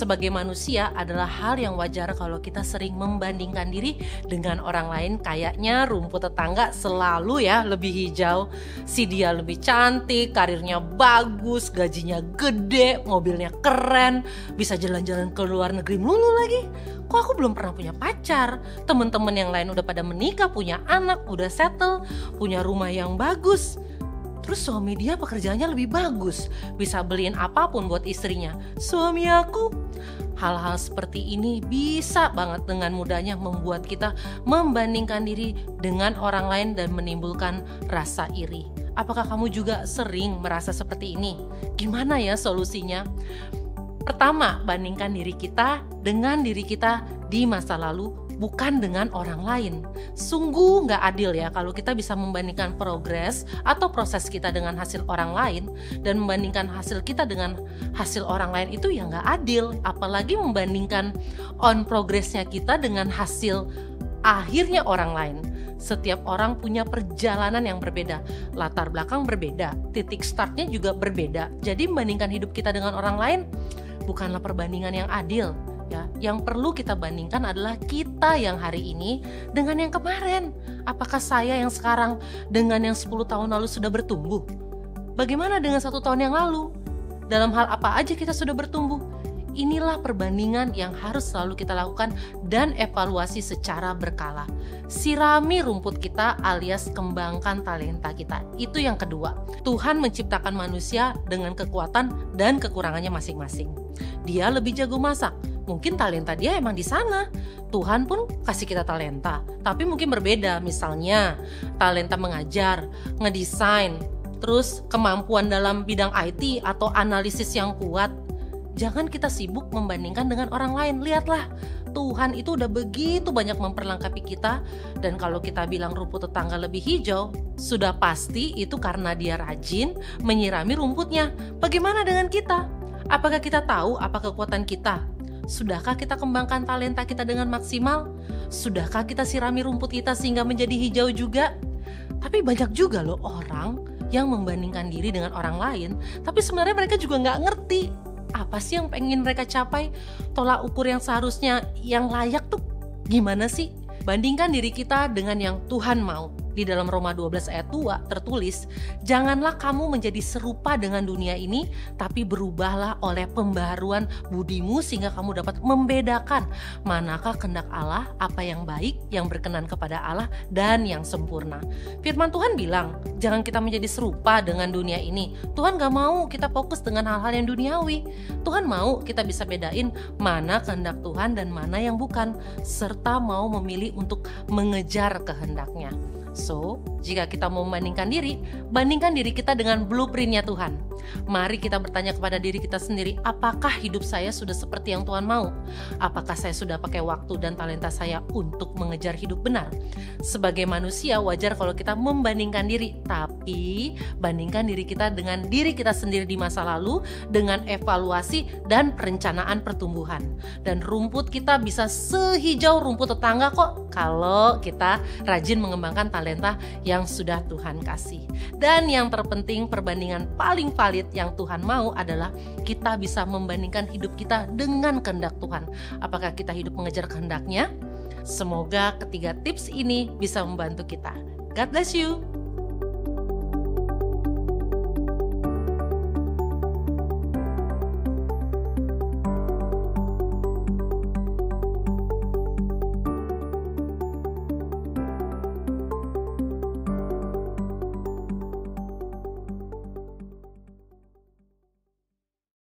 sebagai manusia adalah hal yang wajar kalau kita sering membandingkan diri dengan orang lain. Kayaknya rumput tetangga selalu ya lebih hijau. Si dia lebih cantik, karirnya bagus, gajinya gede, mobilnya keren, bisa jalan-jalan ke luar negeri melulu lagi. Kok aku belum pernah punya pacar? Temen-temen yang lain udah pada menikah, punya anak, udah settle, punya rumah yang bagus. Terus suami dia pekerjaannya lebih bagus, bisa beliin apapun buat istrinya. Suami aku, hal-hal seperti ini bisa banget dengan mudahnya membuat kita membandingkan diri dengan orang lain dan menimbulkan rasa iri. Apakah kamu juga sering merasa seperti ini? Gimana ya solusinya? Pertama, bandingkan diri kita dengan diri kita di masa lalu, bukan dengan orang lain. Sungguh gak adil ya kalau kita bisa membandingkan progres atau proses kita dengan hasil orang lain, dan membandingkan hasil kita dengan hasil orang lain itu ya gak adil. Apalagi membandingkan on progresnya kita dengan hasil akhirnya orang lain. Setiap orang punya perjalanan yang berbeda, latar belakang berbeda, titik startnya juga berbeda. Jadi membandingkan hidup kita dengan orang lain bukanlah perbandingan yang adil. Ya, yang perlu kita bandingkan adalah kita yang hari ini dengan yang kemarin. Apakah saya yang sekarang dengan yang 10 tahun lalu sudah bertumbuh? Bagaimana dengan 1 tahun yang lalu? Dalam hal apa aja kita sudah bertumbuh? Inilah perbandingan yang harus selalu kita lakukan dan evaluasi secara berkala. Sirami rumput kita alias kembangkan talenta kita. Itu yang kedua. Tuhan menciptakan manusia dengan kekuatan dan kekurangannya masing-masing. Dia lebih jago masak. Mungkin talenta dia emang di sana. Tuhan pun kasih kita talenta, tapi mungkin berbeda. Misalnya talenta mengajar, ngedesain, terus kemampuan dalam bidang IT atau analisis yang kuat. Jangan kita sibuk membandingkan dengan orang lain. Lihatlah, Tuhan itu udah begitu banyak memperlengkapi kita. Dan kalau kita bilang rumput tetangga lebih hijau, sudah pasti itu karena dia rajin menyirami rumputnya. Bagaimana dengan kita? Apakah kita tahu apa kekuatan kita? Sudahkah kita kembangkan talenta kita dengan maksimal? Sudahkah kita sirami rumput kita sehingga menjadi hijau juga? Tapi banyak juga loh orang yang membandingkan diri dengan orang lain, tapi sebenarnya mereka juga nggak ngerti apa sih yang pengen mereka capai. Tolak ukur yang seharusnya yang layak tuh gimana sih? Bandingkan diri kita dengan yang Tuhan mau. Di dalam Roma 12 ayat 2 tertulis, janganlah kamu menjadi serupa dengan dunia ini, tapi berubahlah oleh pembaharuan budimu sehingga kamu dapat membedakan manakah kehendak Allah, apa yang baik, yang berkenan kepada Allah, dan yang sempurna. Firman Tuhan bilang, jangan kita menjadi serupa dengan dunia ini. Tuhan gak mau kita fokus dengan hal-hal yang duniawi. Tuhan mau kita bisa bedain mana kehendak Tuhan dan mana yang bukan, serta mau memilih untuk mengejar kehendaknya. So, jika kita mau membandingkan diri, bandingkan diri kita dengan blueprint-nya Tuhan. Mari kita bertanya kepada diri kita sendiri, apakah hidup saya sudah seperti yang Tuhan mau? Apakah saya sudah pakai waktu dan talenta saya untuk mengejar hidup benar? Sebagai manusia wajar kalau kita membandingkan diri, tapi bandingkan diri kita dengan diri kita sendiri di masa lalu dengan evaluasi dan perencanaan pertumbuhan. Dan rumput kita bisa sehijau rumput tetangga kok kalau kita rajin mengembangkan talenta yang sudah Tuhan kasih. Dan yang terpenting, perbandingan paling valid yang Tuhan mau adalah kita bisa membandingkan hidup kita dengan kehendak Tuhan. Apakah kita hidup mengejar kehendaknya? Semoga ketiga tips ini bisa membantu kita. God bless you.